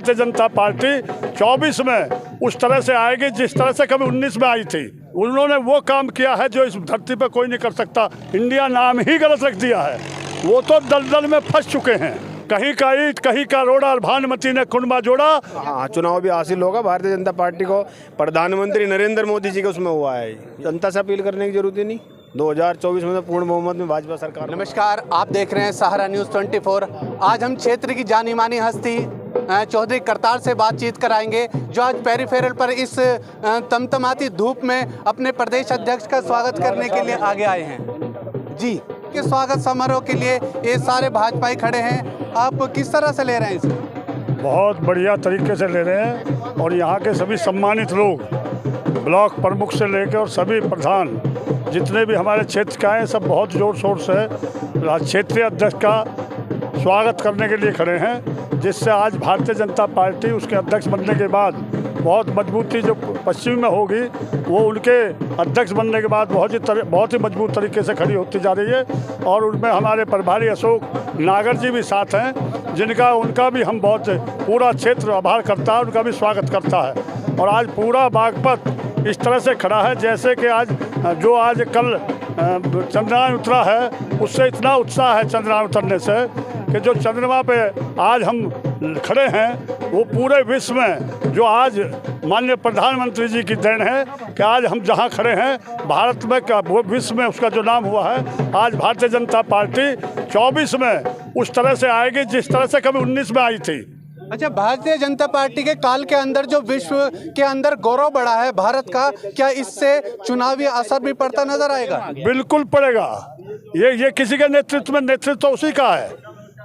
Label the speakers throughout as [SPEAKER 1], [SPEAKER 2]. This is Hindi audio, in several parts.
[SPEAKER 1] भारतीय जनता पार्टी 24 में उस तरह से आएगी जिस तरह से कभी 19 में आई थी। उन्होंने वो काम किया है जो इस धरती पर कोई नहीं कर सकता। इंडिया नाम ही गलत रख दिया है। वो तो दलदल में फंस चुके हैं। कहीं का ईंट कहीं का रोड़ा और भानुमति ने खुरमा जोड़ा।
[SPEAKER 2] हाँ, चुनाव भी हासिल होगा भारतीय जनता पार्टी को। प्रधानमंत्री नरेंद्र मोदी जी का उसमें हुआ है। जनता से अपील करने की जरूरत ही नहीं। 2024 में तो पूर्ण बहुमत में भाजपा सरकार।
[SPEAKER 3] नमस्कार, आप देख रहे हैं सहारा न्यूज़ 24। आज हम क्षेत्र की जानी मानी हस्ती चौधरी करतार से बातचीत कराएंगे, जो आज पेरीफेरल पर इस तमतमाती धूप में अपने प्रदेश अध्यक्ष का स्वागत करने के लिए आगे आए हैं। जी, के स्वागत समारोह के लिए ये सारे भाजपाई खड़े हैं। आप किस तरह से ले रहे हैं इसे?
[SPEAKER 1] बहुत बढ़िया तरीके से ले रहे हैं और यहाँ के सभी सम्मानित लोग, ब्लॉक प्रमुख से लेकर और सभी प्रधान जितने भी हमारे क्षेत्र का हैं, सब बहुत ज़ोर शोर से क्षेत्रीय अध्यक्ष का स्वागत करने के लिए खड़े हैं, जिससे आज भारतीय जनता पार्टी उसके अध्यक्ष बनने के बाद बहुत मजबूती जो पश्चिम में होगी वो उनके अध्यक्ष बनने के बाद बहुत ही मजबूत तरीके से खड़ी होती जा रही है। और उनमें हमारे प्रभारी अशोक नागर जी भी साथ हैं, उनका भी हम बहुत पूरा क्षेत्र आभार करता है, उनका भी स्वागत करता है। और आज पूरा बागपत इस तरह से खड़ा है जैसे कि आज कल चंद्रयान उतरा है, उससे इतना उत्साह है चंद्रयान उतरने से कि जो चंद्रमा पे आज हम खड़े हैं वो पूरे विश्व में जो आज माननीय प्रधानमंत्री जी की देन है कि आज हम जहां खड़े हैं भारत में विश्व में उसका जो नाम हुआ है। आज भारतीय जनता पार्टी 24 में उस तरह से आएगी जिस तरह से कभी 19 में आई थी।
[SPEAKER 3] अच्छा, भारतीय जनता पार्टी के काल के अंदर जो विश्व के अंदर गौरव बढ़ा है भारत का, क्या इससे चुनावी असर भी पड़ता नजर आएगा?
[SPEAKER 1] बिल्कुल पड़ेगा। ये किसी के नेतृत्व में, नेतृत्व उसी का है,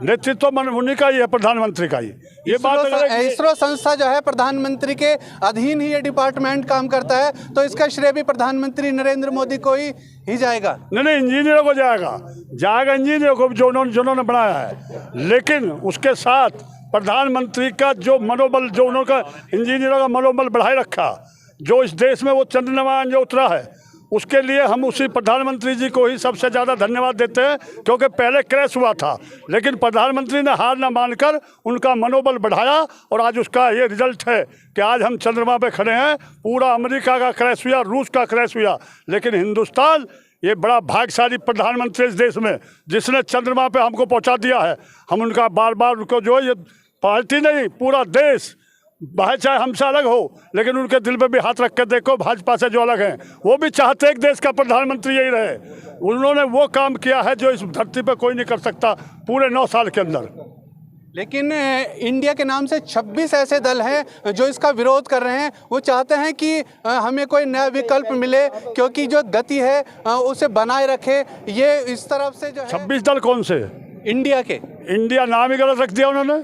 [SPEAKER 1] नेतृत्व उन्हीं का ही है, प्रधानमंत्री का ही। ये बात
[SPEAKER 3] इसरो संस्था जो है प्रधानमंत्री के अधीन ही ये डिपार्टमेंट काम करता है, तो इसका श्रेय भी प्रधानमंत्री नरेंद्र मोदी को ही जाएगा?
[SPEAKER 1] नहीं, इंजीनियरों को जाएगा इंजीनियरों को जिन्होंने बनाया है। लेकिन उसके साथ प्रधानमंत्री का जो मनोबल, जो उन्होंने इंजीनियरों का मनोबल बढ़ाए रखा, जो इस देश में वो चंद्रयान जो उतरा है, उसके लिए हम उसी प्रधानमंत्री जी को ही सबसे ज़्यादा धन्यवाद देते हैं। क्योंकि पहले क्रैश हुआ था, लेकिन प्रधानमंत्री ने हार न मानकर उनका मनोबल बढ़ाया और आज उसका ये रिजल्ट है कि आज हम चंद्रमा पे खड़े हैं। पूरा अमेरिका का क्रैश हुआ, रूस का क्रैश हुआ, लेकिन हिंदुस्तान ये बड़ा भाग्यशाली प्रधानमंत्री इस देश में जिसने चंद्रमा पे हमको पहुंचा दिया है। हम उनका बार बार उनको जो ये पार्टी नहीं, पूरा देश चाहे हमसे अलग हो, लेकिन उनके दिल पे भी हाथ रख के देखो, भाजपा से जो अलग हैं वो भी चाहते एक देश का प्रधानमंत्री यही रहे। उन्होंने वो काम किया है जो इस धरती पे कोई नहीं कर सकता पूरे 9 साल के अंदर।
[SPEAKER 3] लेकिन इंडिया के नाम से 26 ऐसे दल हैं जो इसका विरोध कर रहे हैं। वो चाहते हैं कि हमें कोई नया विकल्प मिले, क्योंकि जो गति है उसे बनाए रखे। ये इस तरफ से जो
[SPEAKER 1] 26 दल कौन से?
[SPEAKER 3] इंडिया के।
[SPEAKER 1] इंडिया नाम ही गलत रख दिया उन्होंने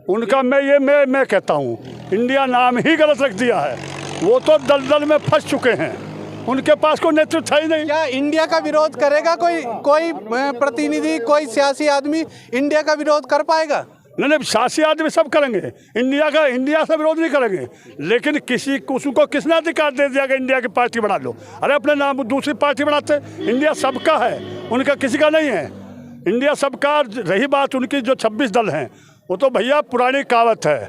[SPEAKER 1] उनका। मैं कहता हूँ इंडिया नाम ही गलत रख दिया है। वो तो दलदल में फंस चुके हैं, उनके पास कोई नेतृत्व है ही नहीं।
[SPEAKER 3] क्या इंडिया का विरोध करेगा कोई प्रतिनिधि, कोई सियासी आदमी इंडिया का विरोध कर पाएगा?
[SPEAKER 1] नहीं, सियासी आदमी सब करेंगे, इंडिया से विरोध नहीं करेंगे। लेकिन उसको किसने अधिकार दे दिया कि इंडिया की पार्टी बना लो? अरे अपने नाम दूसरी पार्टी बनाते। इंडिया सबका है, उनका किसी का नहीं है। इंडिया सबका। रही बात उनकी जो 26 दल हैं, वो तो भैया पुरानी कहावत है,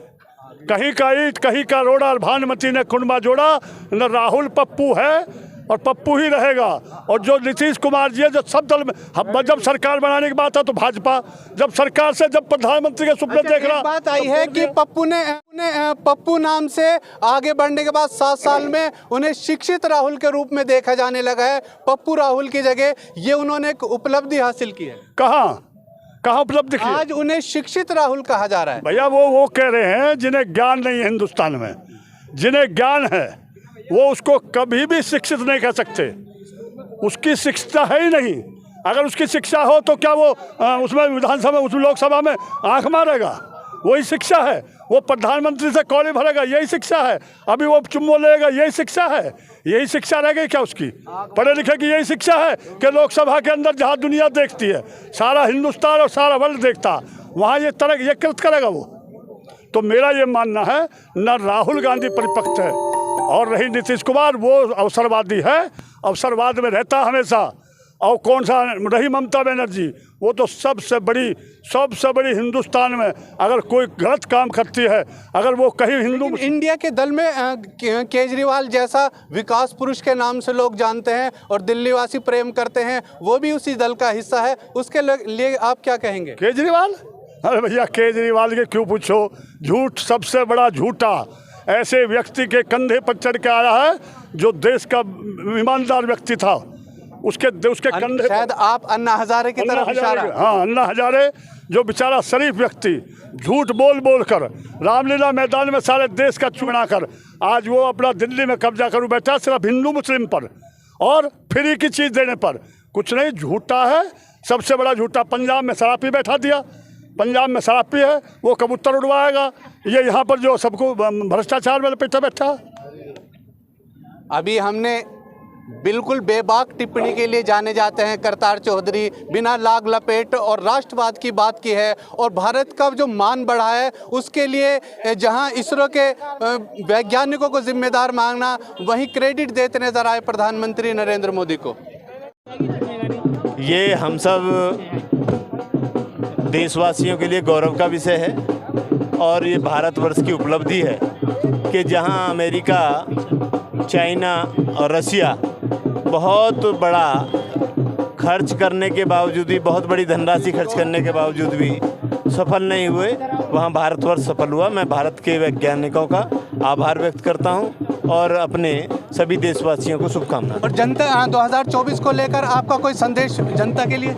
[SPEAKER 1] कहीं का ईंट कहीं का रोड़ा और भानुमति ने खुरमा जोड़ा। न राहुल पप्पू है और पप्पू ही रहेगा। और जो नीतीश कुमार जी है, जो सब दल में जब सरकार बनाने की बात है तो भाजपा, जब सरकार से जब प्रधानमंत्री के सुपने देख रहा।
[SPEAKER 3] बात आई है कि पप्पू नाम से आगे बढ़ने के बाद 7 साल में उन्हें शिक्षित राहुल के रूप में देखा जाने लगा है। पप्पू राहुल की जगह ये उन्होंने एक उपलब्धि हासिल की है।
[SPEAKER 1] कहाँ उपलब्धि की?
[SPEAKER 3] आज उन्हें शिक्षित राहुल कहा जा रहा है।
[SPEAKER 1] भैया वो कह रहे हैं जिन्हें ज्ञान नहीं है हिंदुस्तान में, जिन्हें ज्ञान है वो उसको कभी भी शिक्षित नहीं कह सकते। उसकी शिक्षा है ही नहीं। अगर उसकी शिक्षा हो तो क्या वो उसमें विधानसभा, उसमें लोकसभा में आंख मारेगा? वही शिक्षा है। वो प्रधानमंत्री से कौड़ी भरेगा, यही शिक्षा है। अभी वो चुम्बो लेगा, यही शिक्षा है। यही शिक्षा रह गई क्या उसकी? पढ़े लिखे की यही शिक्षा है कि लोकसभा के अंदर जहाँ दुनिया देखती है, सारा हिंदुस्तान और सारा वर्ल्ड देखता, वहाँ ये कृत करेगा वो? तो मेरा ये मानना है न राहुल गांधी परिपक्व है और रही नीतीश कुमार, वो अवसरवादी है, अवसरवाद में रहता हमेशा। और कौन सा रही ममता बनर्जी, वो तो सबसे बड़ी हिंदुस्तान में अगर कोई गलत काम करती है, अगर वो कहीं हिंदू
[SPEAKER 3] इंडिया के दल में केजरीवाल जैसा विकास पुरुष के नाम से लोग जानते हैं और दिल्ली वासी प्रेम करते हैं, वो भी उसी दल का हिस्सा है, उसके लिए आप क्या कहेंगे?
[SPEAKER 1] केजरीवाल, अरे भैया केजरीवाल के क्यों पूछो, झूठ सबसे बड़ा झूठा ऐसे व्यक्ति के कंधे पर चढ़ के आया है जो देश का ईमानदार व्यक्ति था, उसके कंधे। शायद
[SPEAKER 3] आप अन्ना हजारे की तरफ इशारा।
[SPEAKER 1] हाँ, अन्ना हजारे जो बेचारा शरीफ व्यक्ति झूठ बोल कर रामलीला मैदान में सारे देश का चुना कर आज वो अपना दिल्ली में कब्जा करूँ बैठा, सिर्फ हिंदू मुस्लिम पर और फ्री की चीज़ देने पर। कुछ नहीं, झूठा है, सबसे बड़ा झूठा। पंजाब में शराब पी बैठा दिया, पंजाब में शराब पी है, वो कबूतर उड़वाएगा, ये यहाँ पर जो सबको भ्रष्टाचार में लपेटा बैठा।
[SPEAKER 3] अभी हमने बिल्कुल बेबाक टिप्पणी के लिए जाने जाते हैं करतार चौधरी, बिना लाग लपेट और राष्ट्रवाद की बात की है और भारत का जो मान बढ़ा है उसके लिए जहां इसरो के वैज्ञानिकों को जिम्मेदार मांगना, वहीं क्रेडिट देते नजर आए प्रधानमंत्री नरेंद्र मोदी को।
[SPEAKER 4] ये हम सब देशवासियों के लिए गौरव का विषय है और ये भारतवर्ष की उपलब्धि है कि जहां अमेरिका, चाइना और रसिया बहुत बड़ा खर्च करने के बावजूद भी, बहुत बड़ी धनराशि खर्च करने के बावजूद भी सफल नहीं हुए, वहां भारतवर्ष सफल हुआ। मैं भारत के वैज्ञानिकों का आभार व्यक्त करता हूं और अपने सभी देशवासियों को शुभकामनाएं।
[SPEAKER 3] और जनता 2024 को लेकर आपका कोई संदेश जनता के लिए?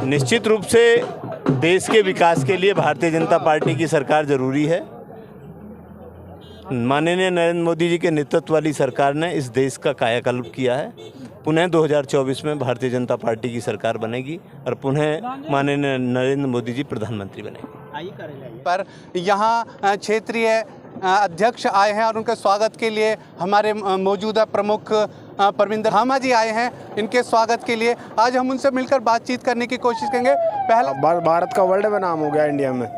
[SPEAKER 4] निश्चित रूप से देश के विकास के लिए भारतीय जनता पार्टी की सरकार ज़रूरी है। माननीय नरेंद्र मोदी जी के नेतृत्व वाली सरकार ने इस देश का कायाकल्प किया है। पुनः 2024 में भारतीय जनता पार्टी की सरकार बनेगी और पुनः माननीय नरेंद्र मोदी जी प्रधानमंत्री बनेंगे।
[SPEAKER 3] पर यहाँ क्षेत्रीय अध्यक्ष आए हैं और उनके स्वागत के लिए हमारे मौजूदा प्रमुख परविंदर धामा जी आए हैं। इनके स्वागत के लिए आज हम उनसे मिलकर बातचीत करने की कोशिश करेंगे। पहला,
[SPEAKER 2] भारत का वर्ल्ड में नाम हो गया, इंडिया में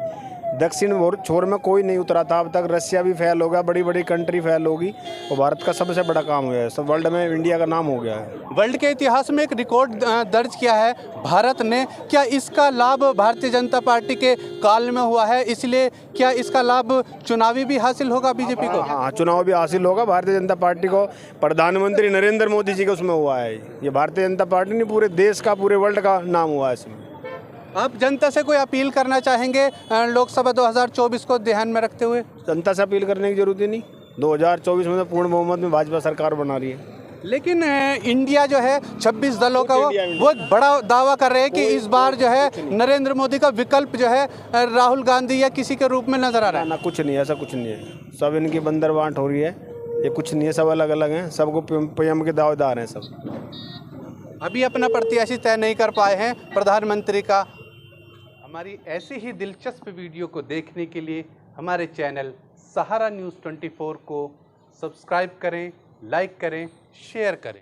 [SPEAKER 2] दक्षिण छोर में कोई नहीं उतरा था अब तक। रसिया भी फेल हो गया, बड़ी बड़ी कंट्री फेल होगी और भारत का सबसे बड़ा काम हुआ है, सब वर्ल्ड में इंडिया का नाम हो गया है।
[SPEAKER 3] वर्ल्ड के इतिहास में एक रिकॉर्ड दर्ज किया है भारत ने। क्या इसका लाभ भारतीय जनता पार्टी के काल में हुआ है, इसलिए क्या इसका लाभ चुनावी भी हासिल होगा बीजेपी को?
[SPEAKER 2] हाँ, चुनाव भी हासिल होगा भारतीय जनता पार्टी को। प्रधानमंत्री नरेंद्र मोदी जी के उसमें हुआ है। ये भारतीय जनता पार्टी नहीं, पूरे देश का, पूरे वर्ल्ड का नाम हुआ है इसमें।
[SPEAKER 3] आप जनता से कोई अपील करना चाहेंगे लोकसभा 2024 को ध्यान में रखते हुए?
[SPEAKER 2] जनता से अपील करने की जरूरत ही नहीं। 2024 में तो पूर्ण बहुमत में भाजपा सरकार बना रही है।
[SPEAKER 3] लेकिन इंडिया जो है 26 दलों का वो एक बड़ा दावा कर रहे हैं कि इस बार जो है नरेंद्र मोदी का विकल्प जो है राहुल गांधी या किसी के रूप में नजर आ रहा है।
[SPEAKER 2] ना, कुछ नहीं, ऐसा कुछ नहीं है। सब इनकी बंदरबांट हो रही है, ये कुछ नहीं है, सब अलग अलग हैं, सबको पीएम के दावेदार हैं सब।
[SPEAKER 3] अभी अपना प्रत्याशी तय नहीं कर पाए हैं प्रधानमंत्री का। हमारी ऐसी ही दिलचस्प वीडियो को देखने के लिए हमारे चैनल सहारा न्यूज़ 24 को सब्सक्राइब करें, लाइक करें, शेयर करें।